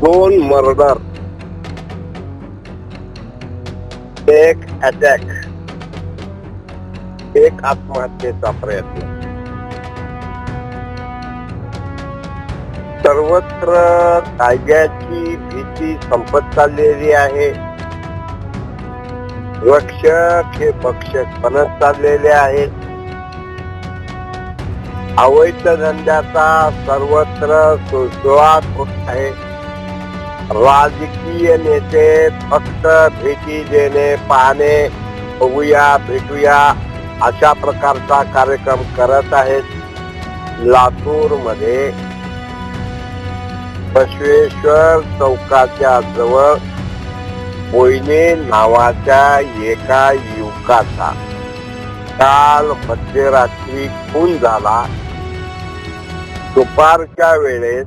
2 murder, 1 attack, 1 आत्महत्येचा प्रयत्न. सर्वत्र कायद्याची भीती संपत चाललेली आहे. रक्षक हे भक्षक बनत चाललेले आहेत. अवैध धंद्याचा सर्वत्र सुळसुळाट होत आहे. राजकीय नेते फक्त भेटी देणे, पाहणे, बघूया, भेटूया अशा प्रकारचा कार्यक्रम करत आहेत. लातूर मध्ये बसवेश्वर चौकाच्या जवळ कोयने नावाच्या एका युवकाचा काल मध्यरात्री खून झाला. दुपारच्या वेळेस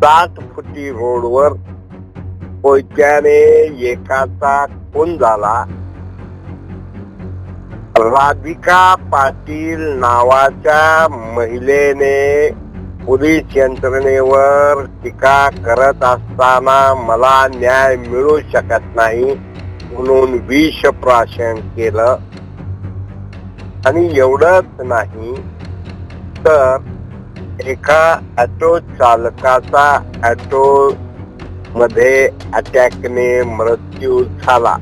60 फुटी रोडवर कोयत्याने एकाचा खून झाला. राधिका पाटील नावाच्या महिलेने पोलीस यंत्रणेवर टीका करत असताना मला न्याय मिळू शकत नाही म्हणून विष प्राशन केलं. आणि एवढंच नाही तर एका ऑटो चालकाचा ऑटो मध्ये अटॅकने मृत्यू झाला.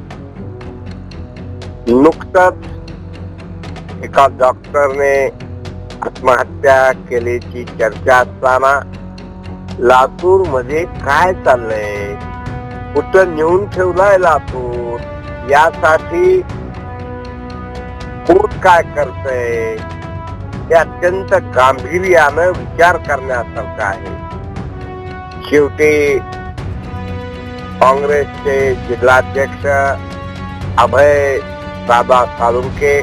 नुकतंच एका डॉक्टरने आत्महत्या केल्याची चर्चा असताना लातूर मध्ये काय चाललंय, कुठं नेऊन ठेवलाय लातूर, यासाठी कोण काय करतय हे अत्यंत गांभीर्यानं विचार करण्यासारखं आहे. शेवटी काँग्रेसचे जिल्हाध्यक्ष अभय दादा साळुंखे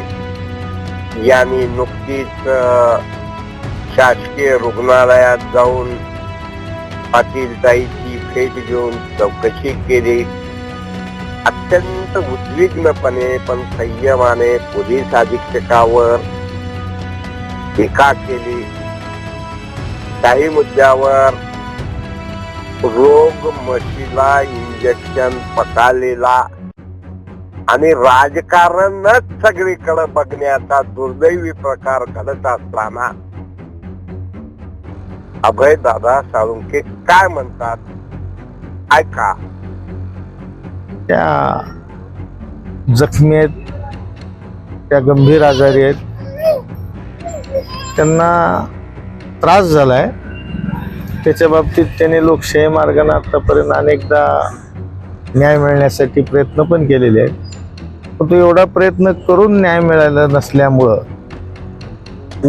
यांनी नुकतीच शासकीय रुग्णालयात जाऊन पाटीलताईची भेट घेऊन चौकशी केली. अत्यंत उद्विग्नपणे पण संयमाने पोलीस अधीक्षकावर टीका केली. काही मुद्द्यावर रोग म्हशीला इंजेक्शन पकालेला आणि राजकारणच सगळीकडे बघण्याचा दुर्दैवी प्रकार घडत असताना अभय दादा साळुंखे काय म्हणतात ऐका. त्या जखमी आहेत, त्या गंभीर आजारी आहेत, त्यांना त्रास झालाय. त्याच्या बाबतीत त्यांनी लोकशाही मार्गाने आतापर्यंत अनेकदा न्याय मिळण्यासाठी प्रयत्न पण केलेले आहेत. पण तो एवढा प्रयत्न करून न्याय मिळाला नसल्यामुळं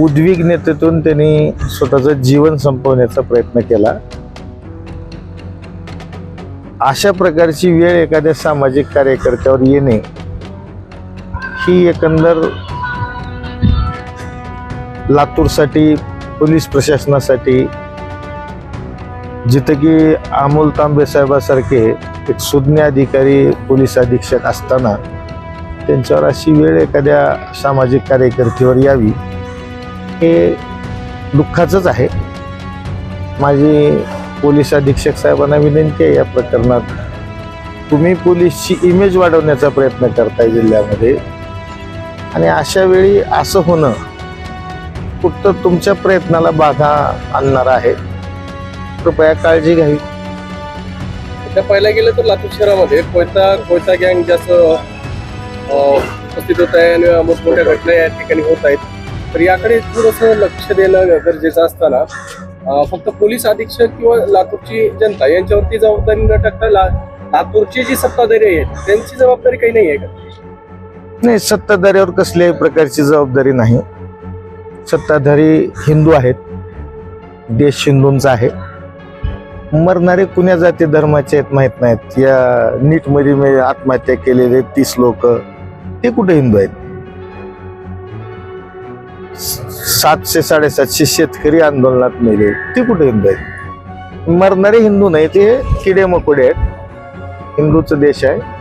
उद्विग्नतेतून त्यांनी स्वतःचं जीवन संपवण्याचा प्रयत्न केला. अशा प्रकारची वेळ एखाद्या सामाजिक कार्यकर्त्यावर येणे ही एकंदर लातूरसाठी, पोलीस प्रशासनासाठी, जिथं की अमोल तांबे साहेबासारखे एक सुज्ञ अधिकारी पोलीस अधीक्षक असताना त्यांच्यावर अशी वेळ एखाद्या सामाजिक कार्यकर्त्यावर यावी हे दुःखाचंच आहे. माझी पोलीस अधीक्षक साहेबांना विनंती आहे, या प्रकरणात तुम्ही पोलीसची इमेज वाढवण्याचा प्रयत्न करताय जिल्ह्यामध्ये आणि अशा वेळी असं होणं कुठं तुमच्या प्रयत्नाला बाधा आणणार आहे. कृपया काळजी घ्यावी. पहिला गेलं तर लातूर शहरामध्ये कोयता गँग जास्त उपस्थित होत आहे आणि मोठमोठ्या घटना या ठिकाणी होत आहेत. तर याकडे थोडंसं लक्ष देणं गरजेचं असताना फक्त पोलीस अधीक्षक किंवा लातूरची जनता यांच्यावरती जबाबदारी न टाकता लातूरची जी सत्ताधारी आहेत त्यांची जबाबदारी काही नाही आहे का? नाही, सत्ताधाऱ्यावर कसल्याही प्रकारची जबाबदारी नाही. सत्ताधारी हिंदू आहेत, देश हिंदूंचा आहे. मरणारे कुण्या जाती धर्माचे आहेत माहित नाहीत. या नीटमध्ये आत्महत्या केलेले 30 लोक ते कुठे हिंदू आहेत? 700-750 शेतकरी आंदोलनात मेले ते कुठे हिंदू आहेत? मरणारे हिंदू नाही, ते किडे मकोडे आहेत. हिंदूचा देश आहे.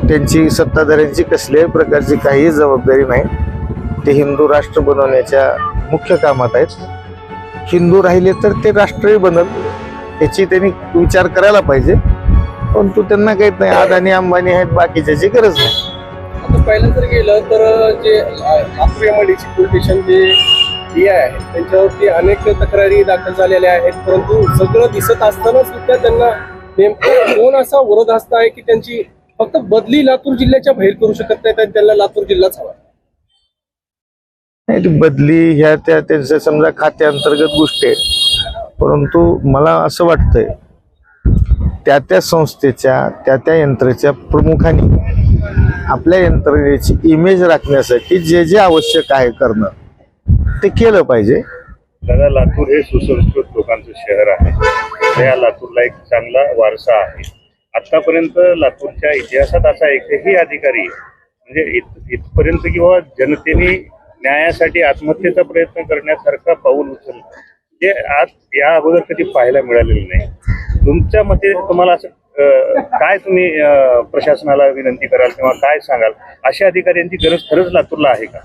त्यांची सत्ताधाऱ्यांची कसल्याही प्रकारची काही जबाबदारी नाही. ते हिंदू राष्ट्र बनवण्याच्या मुख्य कामात आहेत. हिंदू राहिले तर ते राष्ट्रही बनल. याची त्यांनी विचार करायला पाहिजे. परंतु त्यांना काहीत नाही, अदानी अंबानी आहेत, बाकीच्याची गरज नाही. आता पहिलं जर गेलं तर जे लातूर एमआयडीसी पोलीस स्टेशन जे DI आहे त्यांच्यावरती अनेक तक्रारी दाखल झालेल्या आहेत, परंतु सगळं दिसत असताना सुद्धा त्यांना नेमकं कोण असा वरदहस्त आहे की त्यांची फक्त बदली लातूर जिल्ह्याच्या बाहेर करू शकत नाही, तर त्यांना लातूर जिल्हाच हवा. नाही, ती बदली ह्या त्या त्यांच्या समजा खात्याअंतर्गत गोष्टी आहेत. परंतु मला असं वाटतंय त्या त्या संस्थेच्या त्या यंत्रणेच्या प्रमुखांनी आपल्या यंत्रणेची इमेज राखण्यासाठी जे जे आवश्यक आहे करणं ते केलं पाहिजे. दादा, लातूर हे सुसंस्कृत लोकांचं शहर आहे. त्या लातूरला एक चांगला वारसा आहे. आतापर्यंत लातूरच्या इतिहासात असा एकही अधिकारी म्हणजे इथपर्यंत किंवा जनतेने न्यायासाठी आत्महत्येचा प्रयत्न करण्यासारखा पाऊल उचललं जे आज या अगोदर कधी पाहायला मिळालेलं नाही. तुमच्या मते तुम्हाला असं काय तुम्ही प्रशासनाला विनंती कराल किंवा काय सांगाल, अशा अधिकाऱ्यांची गरज खरंच लातूरला आहे का?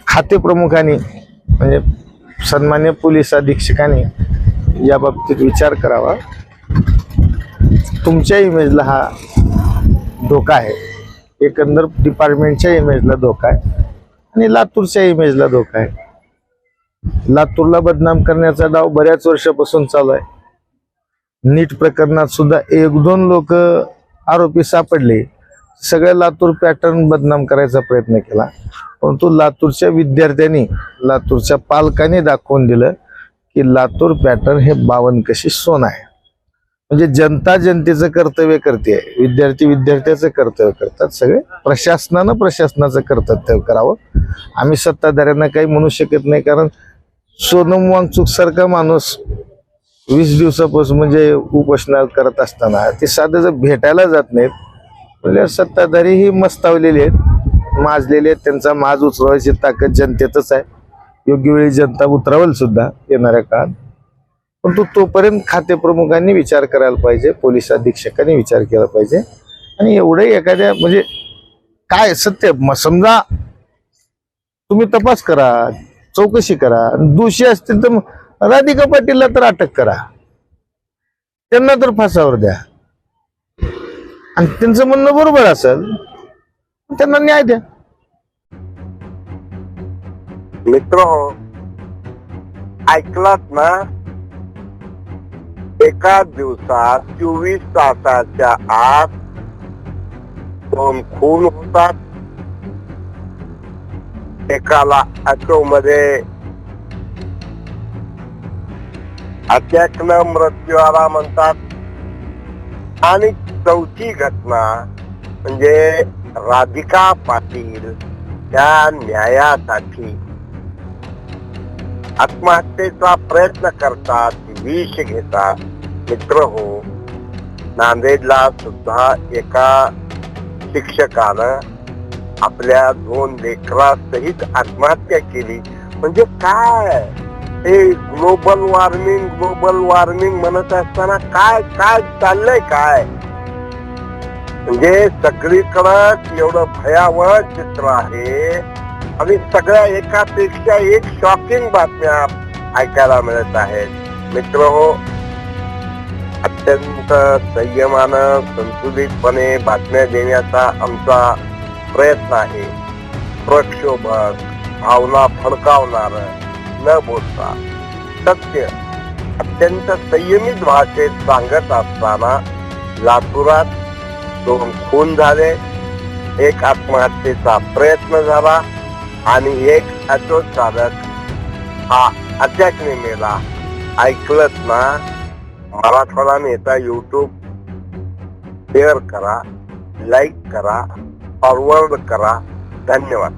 खाते प्रमुखांनी म्हणजे सन्मान्य पोलीस अधीक्षकांनी या बाबतीत विचार करावा. तुमच्या इमेजला हा धोका आहे, एकंदर डिपार्टमेंटच्या इमेजला धोका आहे आणि लातूरच्या इमेजला धोका आहे. लातूरला बदनाम करण्याचा डाव बऱ्याच वर्षापासून चालू आहे. नीट प्रकरणात सुद्धा 1-2 लोक आरोपी सापडले, सगळ्या लातूर पॅटर्न बदनाम करायचा प्रयत्न केला. परंतु लातूरच्या विद्यार्थ्यांनी, लातूरच्या पालकांनी दाखवून दिलं की लातूर पॅटर्न हे 52 कशी सोन आहे. म्हणजे जनता जनतेचं कर्तव्य करते, विद्यार्थी विद्यार्थ्याचं कर्तव्य करतात. सगळे प्रशासनानं प्रशासनाचं कर्तव्य करावं. आम्ही सत्ताधाऱ्यांना काही म्हणू शकत नाही, कारण सोनम वांगचूक सारखा माणूस 20 दिवसापासून म्हणजे उपोषण करत असताना ते साधं जर भेटायला जात नाहीत म्हणजे सत्ताधारी ही मस्तावलेली आहेत, माजलेले आहेत. त्यांचा माज उचलवायची ताकद जनतेतच आहे. योग्य वेळी जनता उतरावल सुद्धा येणाऱ्या काळात. परंतु तोपर्यंत खाते प्रमुखांनी विचार करायला पाहिजे, पोलीस अधीक्षकांनी विचार केला पाहिजे. आणि एवढे एखाद्या म्हणजे काय सत्य समजा तुम्ही तपास करा, चौकशी करा, दोषी असतील तर राधिका पाटीलला तर अटक करा, त्यांना तर फासावर द्या आणि त्यांचं म्हणणं बरोबर असेल त्यांना न्याय द्या. मित्र ऐकलात ना, एका दिवसात 24 तासाच्या आत 2 खून होतात. एकाला ऑटो मध्ये अटॅकनं मृत्यू आला म्हणतात. आणि 4थी घटना म्हणजे राधिका पाटील त्या न्यायासाठी आत्महत्येचा प्रयत्न करतात, विष घेतात. मित्र हो, नांदेडला सुद्धा एका शिक्षकानं आपल्या 2 लेकरासहित आत्महत्या केली. म्हणजे काय हे ग्लोबल वॉर्मिंग म्हणत असताना काय काय चाललंय काय? म्हणजे सगळीकडे एवढं भयावह चित्र आहे आणि सगळ्या एकापेक्षा एक शॉकिंग बातम्या ऐकायला मिळत आहेत. मित्र हो, अत्यंत संयमानं संतुलितपणे बातम्या देण्याचा आमचा प्रयत्न आहे. प्रक्षोभक, भावना भडकावणार न बोलता सत्य अत्यंत संयमित भाषेत सांगत असताना लातूरात 2 खून झाले, एक आत्महत्येचा प्रयत्न झाला आणि एक ऑटो चालक हा अटॅकने मेला. ऐकलत ना? मराठवाडा नेता YouTube शेअर करा, लाईक करा, फॉरवर्ड करा. धन्यवाद.